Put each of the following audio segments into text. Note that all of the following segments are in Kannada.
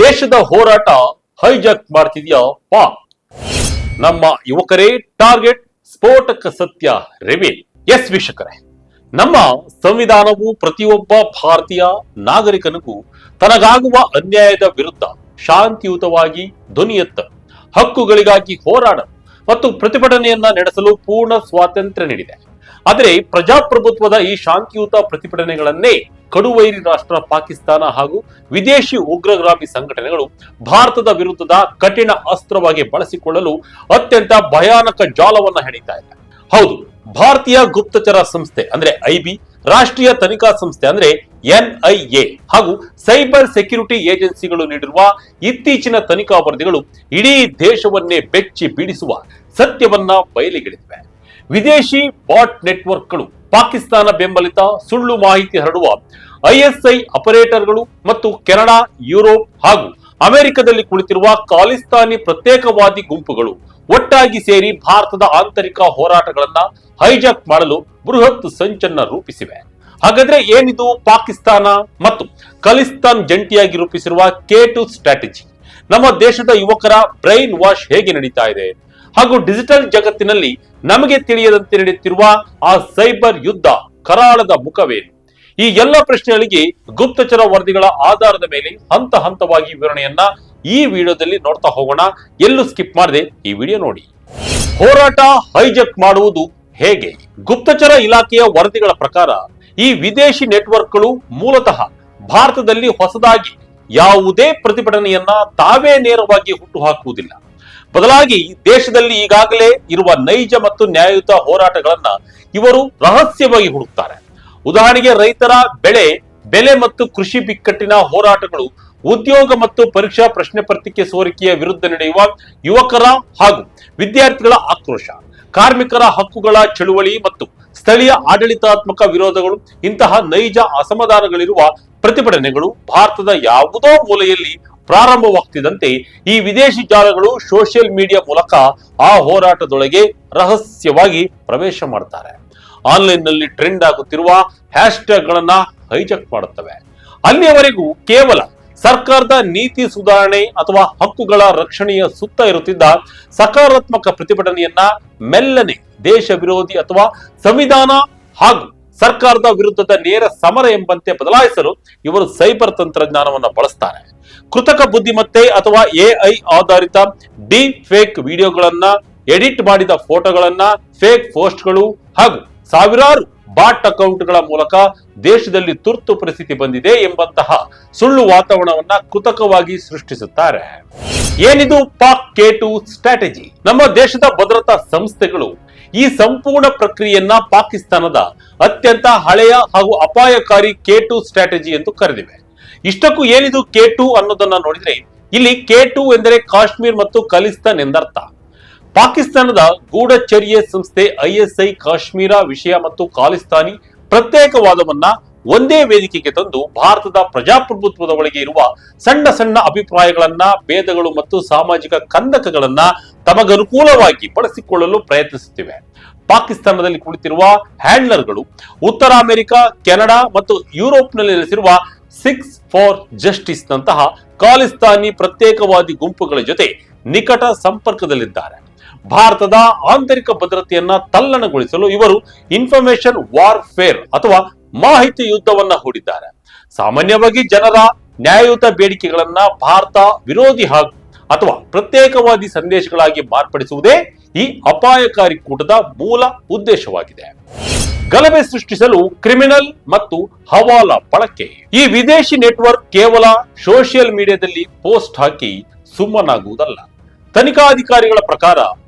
ದೇಶದ ಹೋರಾಟ ಹೈಜಾಕ್ ಮಾಡ್ತಿದ್ಯಾ ಪಾಕ್? ನಮ್ಮ ಯುವಕರೇ ಟಾರ್ಗೆಟ್, ಸ್ಫೋಟಕ ಸತ್ಯ ರಿವೀಲ್. ಎಸ್ ವೀಕ್ಷಕರೇ, ನಮ್ಮ ಸಂವಿಧಾನವು ಪ್ರತಿಯೊಬ್ಬ ಭಾರತೀಯ ನಾಗರಿಕನಿಗೂ ತನಗಾಗುವ ಅನ್ಯಾಯದ ವಿರುದ್ಧ ಶಾಂತಿಯುತವಾಗಿ ಧ್ವನಿ ಎತ್ತಲು, ಹಕ್ಕುಗಳಿಗಾಗಿ ಹೋರಾಡಲು ಮತ್ತು ಪ್ರತಿಭಟನೆಯನ್ನ ನಡೆಸಲು ಪೂರ್ಣ ಸ್ವಾತಂತ್ರ್ಯ ನೀಡಿದೆ. ಆದರೆ ಪ್ರಜಾಪ್ರಭುತ್ವದ ಈ ಶಾಂತಿಯುತ ಪ್ರತಿಭಟನೆಗಳನ್ನೇ ಕಡುವೈರಿ ರಾಷ್ಟ್ರ ಪಾಕಿಸ್ತಾನ ಹಾಗೂ ವಿದೇಶಿ ಉಗ್ರಗಾಮಿ ಸಂಘಟನೆಗಳು ಭಾರತದ ವಿರುದ್ಧದ ಕಠಿಣ ಅಸ್ತ್ರವಾಗಿ ಬಳಸಿಕೊಳ್ಳಲು ಅತ್ಯಂತ ಭಯಾನಕ ಜಾಲವನ್ನ ಹೆಣಿತಾ ಇದೆ. ಹೌದು, ಭಾರತೀಯ ಗುಪ್ತಚರ ಸಂಸ್ಥೆ ಅಂದ್ರೆ ಐಬಿ, ರಾಷ್ಟ್ರೀಯ ತನಿಖಾ ಸಂಸ್ಥೆ ಅಂದ್ರೆ ಎನ್ಐಎ ಹಾಗೂ ಸೈಬರ್ ಸೆಕ್ಯೂರಿಟಿ ಏಜೆನ್ಸಿಗಳು ನೀಡಿರುವ ಇತ್ತೀಚಿನ ತನಿಖಾ ವರದಿಗಳು ಇಡೀ ದೇಶವನ್ನೇ ಬೆಚ್ಚಿ ಬೀಳಿಸುವ ಸತ್ಯವನ್ನ ಬಯಲಿಗೆಳೆದಿವೆ. ವಿದೇಶಿ ಬಾಟ್ ನೆಟ್ವರ್ಕ್ಗಳು, ಪಾಕಿಸ್ತಾನ ಬೆಂಬಲಿತ ಸುಳ್ಳು ಮಾಹಿತಿ ಹರಡುವ ಐಎಸ್ಐ ಆಪರೇಟರ್ಗಳು ಮತ್ತು ಕೆನಡಾ, ಯುರೋಪ್ ಹಾಗೂ ಅಮೆರಿಕದಲ್ಲಿ ಕುಳಿತಿರುವ ಖಾಲಿಸ್ತಾನಿ ಪ್ರತ್ಯೇಕವಾದಿ ಗುಂಪುಗಳು ಒಟ್ಟಾಗಿ ಸೇರಿ ಭಾರತದ ಆಂತರಿಕ ಹೋರಾಟಗಳನ್ನ ಹೈಜಾಕ್ ಮಾಡಲು ಬೃಹತ್ ಸಂಚನ್ನ ರೂಪಿಸಿವೆ. ಹಾಗಾದ್ರೆ ಏನಿದು ಪಾಕಿಸ್ತಾನ ಮತ್ತು ಖಾಲಿಸ್ತಾನ್ ಜಂಟಿಯಾಗಿ ರೂಪಿಸಿರುವ K2 ಸ್ಟ್ರಾಟಜಿ? ನಮ್ಮ ದೇಶದ ಯುವಕರ ಬ್ರೈನ್ ವಾಶ್ ಹೇಗೆ ನಡೀತಾ ಇದೆ ಹಾಗೂ ಡಿಜಿಟಲ್ ಜಗತ್ತಿನಲ್ಲಿ ನಮಗೆ ತಿಳಿಯದಂತೆ ನಡೆಯುತ್ತಿರುವ ಆ ಸೈಬರ್ ಯುದ್ಧ ಕರಾಳದ ಮುಖವೇನು? ಈ ಎಲ್ಲ ಪ್ರಶ್ನೆಗಳಿಗೆ ಗುಪ್ತಚರ ವರದಿಗಳ ಆಧಾರದ ಮೇಲೆ ಹಂತ ಹಂತವಾಗಿ ವಿವರಣೆಯನ್ನ ಈ ವಿಡಿಯೋದಲ್ಲಿ ನೋಡ್ತಾ ಹೋಗೋಣ. ಎಲ್ಲೂ ಸ್ಕಿಪ್ ಮಾಡದೆ ಈ ವಿಡಿಯೋ ನೋಡಿ. ಹೋರಾಟ ಹೈಜಾಕ್ ಮಾಡುವುದು ಹೇಗೆ? ಗುಪ್ತಚರ ಇಲಾಖೆಯ ವರದಿಗಳ ಪ್ರಕಾರ ಈ ವಿದೇಶಿ ನೆಟ್ವರ್ಕ್ಗಳು ಮೂಲತಃ ಭಾರತದಲ್ಲಿ ಹೊಸದಾಗಿ ಯಾವುದೇ ಪ್ರತಿಭಟನೆಯನ್ನ ತಾವೇ ನೇರವಾಗಿ ಹುಟ್ಟುಹಾಕುವುದಿಲ್ಲ. ಬದಲಾಗಿ ದೇಶದಲ್ಲಿ ಈಗಾಗಲೇ ಇರುವ ನೈಜ ಮತ್ತು ನ್ಯಾಯಯುತ ಹೋರಾಟಗಳನ್ನ ಇವರು ರಹಸ್ಯವಾಗಿ ಹುಡುಕ್ತಾರೆ. ಉದಾಹರಣೆಗೆ ರೈತರ ಬೆಲೆ ಮತ್ತು ಕೃಷಿ ಬಿಕ್ಕಟ್ಟಿನ ಹೋರಾಟಗಳು, ಉದ್ಯೋಗ ಮತ್ತು ಪರೀಕ್ಷಾ ಪ್ರಶ್ನೆ ಪತ್ರಿಕೆ ಸೋರಿಕೆಯ ವಿರುದ್ಧ ನಡೆಯುವ ಯುವಕರ ಹಾಗೂ ವಿದ್ಯಾರ್ಥಿಗಳ ಆಕ್ರೋಶ, ಕಾರ್ಮಿಕರ ಹಕ್ಕುಗಳ ಚಳುವಳಿ ಮತ್ತು ಸ್ಥಳೀಯ ಆಡಳಿತಾತ್ಮಕ ವಿರೋಧಗಳು. ಇಂತಹ ನೈಜ ಅಸಮಾಧಾನಗಳಿರುವ ಪ್ರತಿಭಟನೆಗಳು ಭಾರತದ ಯಾವುದೋ ಮೂಲೆಯಲ್ಲಿ ಪ್ರಾರಂಭವಾಗ್ತಿದ್ದಂತೆ ಈ ವಿದೇಶಿ ಜಾಲಗಳು ಸೋಷಿಯಲ್ ಮೀಡಿಯಾ ಮೂಲಕ ಆ ಹೋರಾಟದೊಳಗೆ ರಹಸ್ಯವಾಗಿ ಪ್ರವೇಶ ಮಾಡ್ತಾರೆ. ಆನ್ಲೈನ್ ನಲ್ಲಿ ಟ್ರೆಂಡ್ ಆಗುತ್ತಿರುವ ಹ್ಯಾಶ್ ಟ್ಯಾಗ್ ಗಳನ್ನ ಹೈಜಾಕ್ ಮಾಡುತ್ತವೆ. ಅಲ್ಲಿಯವರೆಗೂ ಕೇವಲ ಸರ್ಕಾರದ ನೀತಿ ಸುಧಾರಣೆ ಅಥವಾ ಹಕ್ಕುಗಳ ರಕ್ಷಣೆಯ ಸುತ್ತ ಇರುತ್ತಿದ್ದ ಸಕಾರಾತ್ಮಕ ಪ್ರತಿಭಟನೆಯನ್ನ ಮೆಲ್ಲನೆ ದೇಶ ವಿರೋಧಿ ಅಥವಾ ಸಂವಿಧಾನ ಹಾಗೂ ಸರ್ಕಾರದ ವಿರುದ್ಧದ ನೇರ ಸಮರ ಎಂಬಂತೆ ಬದಲಾಯಿಸಲು ಇವರು ಸೈಬರ್ ತಂತ್ರಜ್ಞಾನವನ್ನು ಬಳಸ್ತಾರೆ. ಕೃತಕ ಬುದ್ಧಿಮತ್ತೆ ಅಥವಾ ಎಐ ಆಧಾರಿತ ಡೀಪ್ ಫೇಕ್ ವಿಡಿಯೋಗಳನ್ನ, ಎಡಿಟ್ ಮಾಡಿದ ಫೋಟೋಗಳನ್ನ, ಫೇಕ್ ಪೋಸ್ಟ್ಗಳು ಹಾಗೂ ಸಾವಿರಾರು ಬಾಟ್ ಅಕೌಂಟ್ಗಳ ಮೂಲಕ ದೇಶದಲ್ಲಿ ತುರ್ತು ಪರಿಸ್ಥಿತಿ ಬಂದಿದೆ ಎಂಬಂತಹ ಸುಳ್ಳು ವಾತಾವರಣವನ್ನ ಕೃತಕವಾಗಿ ಸೃಷ್ಟಿಸುತ್ತಾರೆ. ಏನಿದು ಪಾಕ್ K2 ಸ್ಟ್ರಾಟಜಿ? ನಮ್ಮ ದೇಶದ ಭದ್ರತಾ ಸಂಸ್ಥೆಗಳು ಈ ಸಂಪೂರ್ಣ ಪ್ರಕ್ರಿಯೆಯನ್ನ ಪಾಕಿಸ್ತಾನದ ಅತ್ಯಂತ ಹಳೆಯ ಹಾಗೂ ಅಪಾಯಕಾರಿ K2 ಸ್ಟ್ರಾಟಜಿ ಎಂದು ಕರೆದಿವೆ. ಇಷ್ಟಕ್ಕೂ ಏನಿದು K2 ಅನ್ನೋದನ್ನ ನೋಡಿದ್ರೆ ಇಲ್ಲಿ K2 ಎಂದರೆ ಕಾಶ್ಮೀರ್ ಮತ್ತು ಖಲಿಸ್ತಾನ್ ಎಂದರ್ಥ. ಪಾಕಿಸ್ತಾನದ ಗೂಢಚರ್ಯೆ ಸಂಸ್ಥೆ ಐಎಸ್ಐ ಕಾಶ್ಮೀರ ವಿಷಯ ಮತ್ತು ಖಾಲಿಸ್ತಾನಿ ಪ್ರತ್ಯೇಕವಾದವನ್ನ ಒಂದೇ ವೇದಿಕೆಗೆ ತಂದು ಭಾರತದ ಪ್ರಜಾಪ್ರಭುತ್ವದ ಒಳಗೆ ಇರುವ ಸಣ್ಣ ಸಣ್ಣ ಅಭಿಪ್ರಾಯಗಳನ್ನ, ಭೇದಗಳು ಮತ್ತು ಸಾಮಾಜಿಕ ಕಂದಕಗಳನ್ನ ತಮಗನುಕೂಲವಾಗಿ ಬಳಸಿಕೊಳ್ಳಲು ಪ್ರಯತ್ನಿಸುತ್ತಿವೆ. ಪಾಕಿಸ್ತಾನದಲ್ಲಿ ಕುಳಿತಿರುವ ಹ್ಯಾಂಡ್ಲರ್ಗಳು ಉತ್ತರ ಅಮೆರಿಕ, ಕೆನಡಾ ಮತ್ತು ಯುರೋಪ್ನಲ್ಲಿ ನೆಲೆಸಿರುವ 6 ಫಾರ್ ಜಸ್ಟಿಸ್ ನಂತಹ ಖಾಲಿಸ್ತಾನಿ ಪ್ರತ್ಯೇಕವಾದಿ ಗುಂಪುಗಳ ಜೊತೆ ನಿಕಟ ಸಂಪರ್ಕದಲ್ಲಿದ್ದಾರೆ. ಭಾರತದ ಆಂತರಿಕ ಭದ್ರತೆಯನ್ನ ತಲ್ಲಣಗೊಳಿಸಲು ಇವರು ಇನ್ಫಾರ್ಮೇಶನ್ ವಾರ್ಫೇರ್ ಅಥವಾ ಮಾಹಿತಿ ಯುದ್ಧವನ್ನ ಹೂಡಿದ್ದಾರೆ. ಸಾಮಾನ್ಯವಾಗಿ ಜನರ ನ್ಯಾಯಯುತ ಬೇಡಿಕೆಗಳನ್ನ ಭಾರತ ವಿರೋಧಿ ಹಾಗೂ ಅಥವಾ ಪ್ರತ್ಯೇಕವಾದಿ ಸಂದೇಶಗಳಾಗಿ ಮಾರ್ಪಡಿಸುವುದೇ ಈ ಅಪಾಯಕಾರಿ ಕೂಟದ ಮೂಲ ಉದ್ದೇಶವಾಗಿದೆ. ಗಲಭೆ ಸೃಷ್ಟಿಸಲು ಕ್ರಿಮಿನಲ್ ಮತ್ತು ಹವಾಲಾ ಬಳಕೆ. ಈ ವಿದೇಶಿ ನೆಟ್ವರ್ಕ್ ಕೇವಲ ಸೋಷಿಯಲ್ ಮೀಡಿಯಾದಲ್ಲಿ ಪೋಸ್ಟ್ ಹಾಕಿ ಸುಮ್ಮನಾಗುವುದಲ್ಲ. ತನಿಖಾಧಿಕಾರಿಗಳ ಪ್ರಕಾರ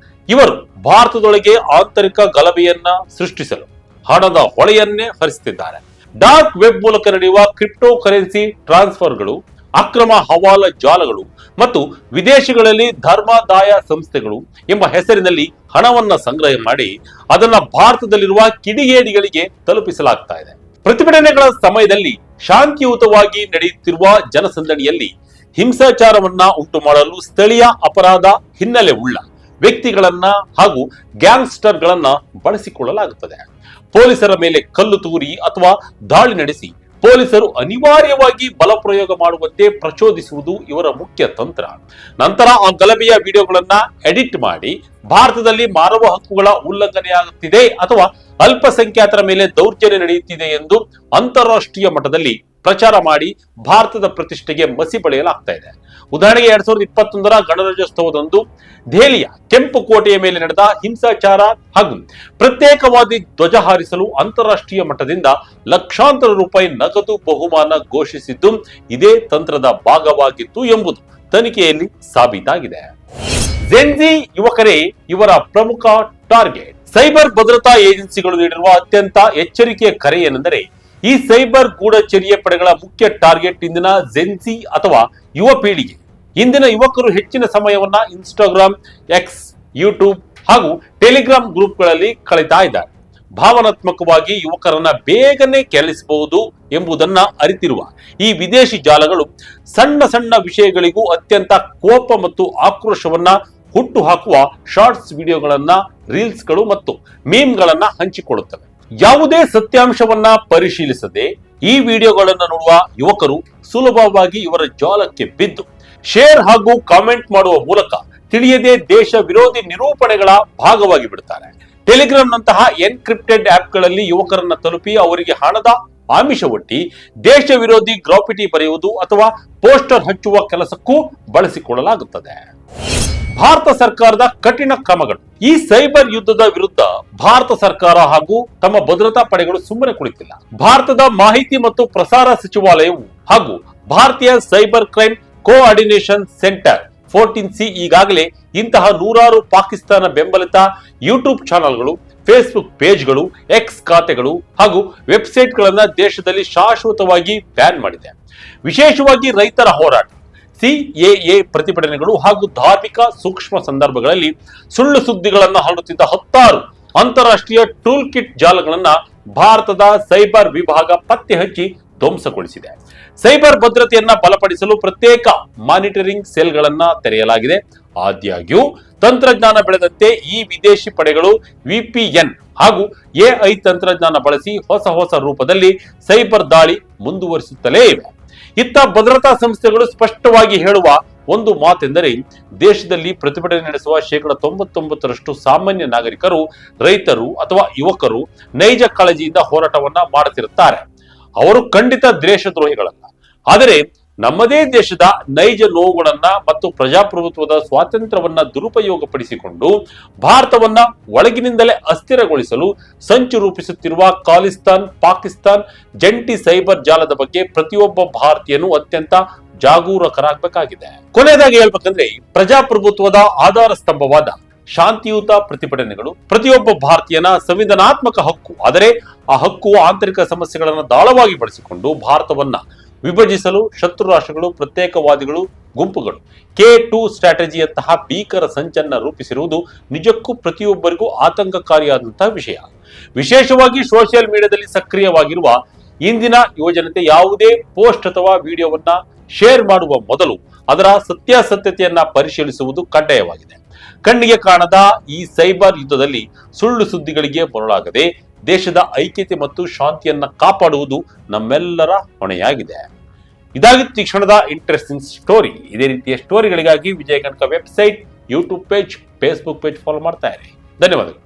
ಇವರು ಭಾರತದೊಳಗೆ ಆಂತರಿಕ ಗಲಭೆಯನ್ನ ಸೃಷ್ಟಿಸಲು ಹಣದ ಹೊಳೆಯನ್ನೇ ಹರಿಸುತ್ತಿದ್ದಾರೆ. ಡಾರ್ಕ್ ವೆಬ್ ಮೂಲಕ ನಡೆಯುವ ಕ್ರಿಪ್ಟೋ ಕರೆನ್ಸಿ ಟ್ರಾನ್ಸ್ಫರ್ಗಳು, ಅಕ್ರಮ ಹವಾಲಾ ಜಾಲಗಳು ಮತ್ತು ವಿದೇಶಗಳಲ್ಲಿ ಧರ್ಮಾದಾಯ ಸಂಸ್ಥೆಗಳು ಎಂಬ ಹೆಸರಿನಲ್ಲಿ ಹಣವನ್ನ ಸಂಗ್ರಹ ಮಾಡಿ ಅದನ್ನ ಭಾರತದಲ್ಲಿರುವ ಕಿಡಿಗೇಡಿಗಳಿಗೆ ತಲುಪಿಸಲಾಗ್ತಾ ಇದೆ. ಪ್ರತಿಭಟನೆಗಳ ಸಮಯದಲ್ಲಿ ಶಾಂತಿಯುತವಾಗಿ ನಡೆಯುತ್ತಿರುವ ಜನಸಂದಣಿಯಲ್ಲಿ ಹಿಂಸಾಚಾರವನ್ನ ಉಂಟು ಮಾಡಲು ಸ್ಥಳೀಯ ಅಪರಾಧ ಹಿನ್ನೆಲೆ ಉಳ್ಳ ವ್ಯಕ್ತಿಗಳನ್ನ ಹಾಗೂ ಗ್ಯಾಂಗ್ಸ್ಟರ್ಗಳನ್ನ ಬಳಸಿಕೊಳ್ಳಲಾಗುತ್ತದೆ. ಪೊಲೀಸರ ಮೇಲೆ ಕಲ್ಲು ತೂರಿ ಅಥವಾ ದಾಳಿ ನಡೆಸಿ ಪೊಲೀಸರು ಅನಿವಾರ್ಯವಾಗಿ ಬಲ ಪ್ರಯೋಗ ಮಾಡುವಂತೆ ಪ್ರಚೋದಿಸುವುದು ಇವರ ಮುಖ್ಯ ತಂತ್ರ. ನಂತರ ಆ ಗಲಭೆಯ ವಿಡಿಯೋಗಳನ್ನ ಎಡಿಟ್ ಮಾಡಿ ಭಾರತದಲ್ಲಿ ಮಾನವ ಹಕ್ಕುಗಳ ಉಲ್ಲಂಘನೆಯಾಗುತ್ತಿದೆ ಅಥವಾ ಅಲ್ಪಸಂಖ್ಯಾತರ ಮೇಲೆ ದೌರ್ಜನ್ಯ ನಡೆಯುತ್ತಿದೆ ಎಂದು ಅಂತಾರಾಷ್ಟ್ರೀಯ ಮಟ್ಟದಲ್ಲಿ ಪ್ರಚಾರ ಮಾಡಿ ಭಾರತದ ಪ್ರತಿಷ್ಠೆಗೆ ಮಸಿ ಬಳಿಯಲಾಗ್ತಾ ಇದೆ. ಉದಾಹರಣೆಗೆ 2021ರ ಗಣರಾಜ್ಯೋತ್ಸವದಂದು ದೆಹಲಿಯ ಕೆಂಪು ಕೋಟೆಯ ಮೇಲೆ ನಡೆದ ಹಿಂಸಾಚಾರ ಹಾಗೂ ಪ್ರತ್ಯೇಕವಾದಿ ಧ್ವಜ ಹಾರಿಸಲು ಅಂತಾರಾಷ್ಟ್ರೀಯ ಮಟ್ಟದಿಂದ ಲಕ್ಷಾಂತರ ರೂಪಾಯಿ ನಗದು ಬಹುಮಾನ ಘೋಷಿಸಿದ್ದು ಇದೇ ತಂತ್ರದ ಭಾಗವಾಗಿತ್ತು ಎಂಬುದು ತನಿಖೆಯಲ್ಲಿ ಸಾಬೀತಾಗಿದೆ. ಜೆನ್ಜಿ ಯುವಕರೇ ಇವರ ಪ್ರಮುಖ ಟಾರ್ಗೆಟ್. ಸೈಬರ್ ಭದ್ರತಾ ಏಜೆನ್ಸಿಗಳು ನೀಡಿರುವ ಅತ್ಯಂತ ಎಚ್ಚರಿಕೆಯ ಕರೆ ಏನೆಂದರೆ, ಈ ಸೈಬರ್ ಗೂಢಚರ್ಯೆ ಪಡೆಗಳ ಮುಖ್ಯ ಟಾರ್ಗೆಟ್ ಇಂದಿನ ಜೆನ್ಜಿ ಅಥವಾ ಯುವ ಪೀಳಿಗೆ. ಇಂದಿನ ಯುವಕರು ಹೆಚ್ಚಿನ ಸಮಯವನ್ನ ಇನ್ಸ್ಟಾಗ್ರಾಮ್, ಎಕ್ಸ್, ಯೂಟ್ಯೂಬ್ ಹಾಗೂ ಟೆಲಿಗ್ರಾಮ್ ಗ್ರೂಪ್ಗಳಲ್ಲಿ ಕಳೀತಾ ಇದ್ದಾರೆ. ಭಾವನಾತ್ಮಕವಾಗಿ ಯುವಕರನ್ನ ಬೇಗನೆ ಕೆರಳಿಸಬಹುದು ಎಂಬುದನ್ನ ಅರಿತಿರುವ ಈ ವಿದೇಶಿ ಜಾಲಗಳು ಸಣ್ಣ ಸಣ್ಣ ವಿಷಯಗಳಿಗೂ ಅತ್ಯಂತ ಕೋಪ ಮತ್ತು ಆಕ್ರೋಶವನ್ನ ಹುಟ್ಟು ಹಾಕುವ ಶಾರ್ಟ್ಸ್ ವಿಡಿಯೋಗಳನ್ನ, ರೀಲ್ಸ್ಗಳು ಮತ್ತು ಮೀಮ್ಗಳನ್ನ ಹಂಚಿಕೊಳ್ಳುತ್ತವೆ. ಯಾವುದೇ ಸತ್ಯಾಂಶವನ್ನ ಪರಿಶೀಲಿಸದೆ ಈ ವಿಡಿಯೋಗಳನ್ನು ನೋಡುವ ಯುವಕರು ಸುಲಭವಾಗಿ ಇವರ ಜಾಲಕ್ಕೆ ಬಿದ್ದು ಶೇರ್ ಹಾಗೂ ಕಾಮೆಂಟ್ ಮಾಡುವ ಮೂಲಕ ತಿಳಿಯದೆ ದೇಶ ವಿರೋಧಿ ನಿರೂಪಣೆಗಳ ಭಾಗವಾಗಿ ಬಿಡುತ್ತಾರೆ. ಟೆಲಿಗ್ರಾಮ್ ನಂತಹ ಎನ್ಕ್ರಿಪ್ಟೆಡ್ ಆಪ್ಗಳಲ್ಲಿ ಯುವಕರನ್ನ ತಲುಪಿ ಅವರಿಗೆ ಹಣದ ಆಮಿಷ ಒಡ್ಡಿ ದೇಶ ವಿರೋಧಿ ಗ್ರಾಫಿಟಿ ಬರೆಯುವುದು ಅಥವಾ ಪೋಸ್ಟರ್ ಹಚ್ಚುವ ಕೆಲಸಕ್ಕೂ ಬಳಸಿಕೊಳ್ಳಲಾಗುತ್ತದೆ. ಭಾರತ ಸರ್ಕಾರದ ಕಠಿಣ ಕ್ರಮಗಳು. ಈ ಸೈಬರ್ ಯುದ್ಧದ ವಿರುದ್ಧ ಭಾರತ ಸರ್ಕಾರ ಹಾಗೂ ತಮ್ಮ ಭದ್ರತಾ ಪಡೆಗಳು ಸುಮ್ಮನೆ ಕುಳಿತಿಲ್ಲ. ಭಾರತದ ಮಾಹಿತಿ ಮತ್ತು ಪ್ರಸಾರ ಸಚಿವಾಲಯವು ಹಾಗೂ ಭಾರತೀಯ cyber crime coordination centre 14C ಈಗಾಗಲೇ ಇಂತಹ ನೂರಾರು ಪಾಕಿಸ್ತಾನ ಬೆಂಬಲಿತ ಯೂಟ್ಯೂಬ್ ಚಾನೆಲ್ಗಳು, ಫೇಸ್ಬುಕ್ ಪೇಜ್ಗಳು, ಎಕ್ಸ್ ಖಾತೆಗಳು ಹಾಗೂ ವೆಬ್ಸೈಟ್ಗಳನ್ನ ದೇಶದಲ್ಲಿ ಶಾಶ್ವತವಾಗಿ ಬ್ಯಾನ್ ಮಾಡಿದೆ. ವಿಶೇಷವಾಗಿ ರೈತರ ಹೋರಾಟ, CAA ಪ್ರತಿಭಟನೆಗಳು ಹಾಗೂ ಧಾರ್ಮಿಕ ಸೂಕ್ಷ್ಮ ಸಂದರ್ಭಗಳಲ್ಲಿ ಸುಳ್ಳು ಸುದ್ದಿಗಳನ್ನು ಹರಡುತ್ತಿದ್ದ 10 ಅಂತಾರಾಷ್ಟ್ರೀಯ ಟೂಲ್ ಕಿಟ್ ಜಾಲಗಳನ್ನ ಭಾರತದ ಸೈಬರ್ ವಿಭಾಗ ಪತ್ತೆ ಹಚ್ಚಿ ಧ್ವಂಸಗೊಳಿಸಿದೆ. ಸೈಬರ್ ಭದ್ರತೆಯನ್ನ ಬಲಪಡಿಸಲು ಪ್ರತ್ಯೇಕ ಮಾನಿಟರಿಂಗ್ ಸೆಲ್ಗಳನ್ನ ತೆರೆಯಲಾಗಿದೆ. ಆದಾಗ್ಯೂ ತಂತ್ರಜ್ಞಾನ ಬೆಳೆದಂತೆ ಈ ವಿದೇಶಿ ಪಡೆಗಳು VPN ಹಾಗೂ AI ತಂತ್ರಜ್ಞಾನ ಬಳಸಿ ಹೊಸ ರೂಪದಲ್ಲಿ ಸೈಬರ್ ದಾಳಿ ಮುಂದುವರಿಸುತ್ತಲೇ ಇವೆ. ಇತ್ತ ಭದ್ರತಾ ಸಂಸ್ಥೆಗಳು ಸ್ಪಷ್ಟವಾಗಿ ಹೇಳುವ ಒಂದು ಮಾತೆಂದರೆ, ದೇಶದಲ್ಲಿ ಪ್ರತಿಭಟನೆ ನಡೆಸುವ 99% ಸಾಮಾನ್ಯ ನಾಗರಿಕರು, ರೈತರು ಅಥವಾ ಯುವಕರು ನೈಜ ಕಾಳಜಿಯಿಂದ ಹೋರಾಟವನ್ನ ಮಾಡುತ್ತಿರುತ್ತಾರೆ. ಅವರು ಖಂಡಿತ ದೇಶದ್ರೋಹಿಗಳಲ್ಲ. ಆದರೆ ನಮ್ಮದೇ ದೇಶದ ನೈಜ ನೋವುಗಳನ್ನ ಮತ್ತು ಪ್ರಜಾಪ್ರಭುತ್ವದ ಸ್ವಾತಂತ್ರ್ಯವನ್ನ ದುರುಪಯೋಗಪಡಿಸಿಕೊಂಡು ಭಾರತವನ್ನ ಒಳಗಿನಿಂದಲೇ ಅಸ್ಥಿರಗೊಳಿಸಲು ಸಂಚು ರೂಪಿಸುತ್ತಿರುವ ಖಾಲಿಸ್ತಾನ್ ಪಾಕಿಸ್ತಾನ್ ಜಂಟಿ ಸೈಬರ್ ಜಾಲದ ಬಗ್ಗೆ ಪ್ರತಿಯೊಬ್ಬ ಭಾರತೀಯನು ಅತ್ಯಂತ ಜಾಗರೂಕರಾಗಬೇಕಾಗಿದೆ. ಕೊನೆಯದಾಗಿ ಹೇಳ್ಬೇಕಂದ್ರೆ, ಪ್ರಜಾಪ್ರಭುತ್ವದ ಆಧಾರ ಸ್ತಂಭವಾದ ಶಾಂತಿಯುತ ಪ್ರತಿಭಟನೆಗಳು ಪ್ರತಿಯೊಬ್ಬ ಭಾರತೀಯನ ಸಂವಿಧಾನಾತ್ಮಕ ಹಕ್ಕು. ಆದರೆ ಆ ಹಕ್ಕು ಆಂತರಿಕ ಸಮಸ್ಯೆಗಳನ್ನು ದಾಳವಾಗಿ ಬಳಸಿಕೊಂಡು ಭಾರತವನ್ನ ವಿಭಜಿಸಲು ಶತ್ರು ರಾಷ್ಟ್ರಗಳು, ಪ್ರತ್ಯೇಕವಾದಿಗಳು, ಗುಂಪುಗಳು K2 ಸ್ಟ್ರಾಟಜಿಯಂತಹ ಭೀಕರ ಸಂಚನ್ನ ರೂಪಿಸಿರುವುದು ನಿಜಕ್ಕೂ ಪ್ರತಿಯೊಬ್ಬರಿಗೂ ಆತಂಕಕಾರಿಯಾದಂತಹ ವಿಷಯ. ವಿಶೇಷವಾಗಿ ಸೋಷಿಯಲ್ ಮೀಡಿಯಾದಲ್ಲಿ ಸಕ್ರಿಯವಾಗಿರುವ ಇಂದಿನ ಯುವಜನತೆ ಯಾವುದೇ ಪೋಸ್ಟ್ ಅಥವಾ ವಿಡಿಯೋವನ್ನ ಶೇರ್ ಮಾಡುವ ಮೊದಲು ಅದರ ಸತ್ಯಾಸತ್ಯತೆಯನ್ನ ಪರಿಶೀಲಿಸುವುದು ಕಡ್ಡಾಯವಾಗಿದೆ. ಕಣ್ಣಿಗೆ ಕಾಣದ ಈ ಸೈಬರ್ ಯುದ್ಧದಲ್ಲಿ ಸುಳ್ಳು ಸುದ್ದಿಗಳಿಗೆ ಮರಳಾಗದೆ ದೇಶದ ಐಕ್ಯತೆ ಮತ್ತು ಶಾಂತಿಯನ್ನ ಕಾಪಾಡುವುದು ನಮ್ಮೆಲ್ಲರ ಹೊಣೆಯಾಗಿದೆ. ಇದಾಗಿತ್ತು ಈ ಕ್ಷಣದ ಇಂಟ್ರೆಸ್ಟಿಂಗ್ ಸ್ಟೋರಿ. ಇದೇ ರೀತಿಯ ಸ್ಟೋರಿಗಳಿಗಾಗಿ ವಿಜಯ ಕನಕ website, YouTube page, Facebook page follow ಮಾಡ್ತಾ ಇರಿ. ಧನ್ಯವಾದಗಳು.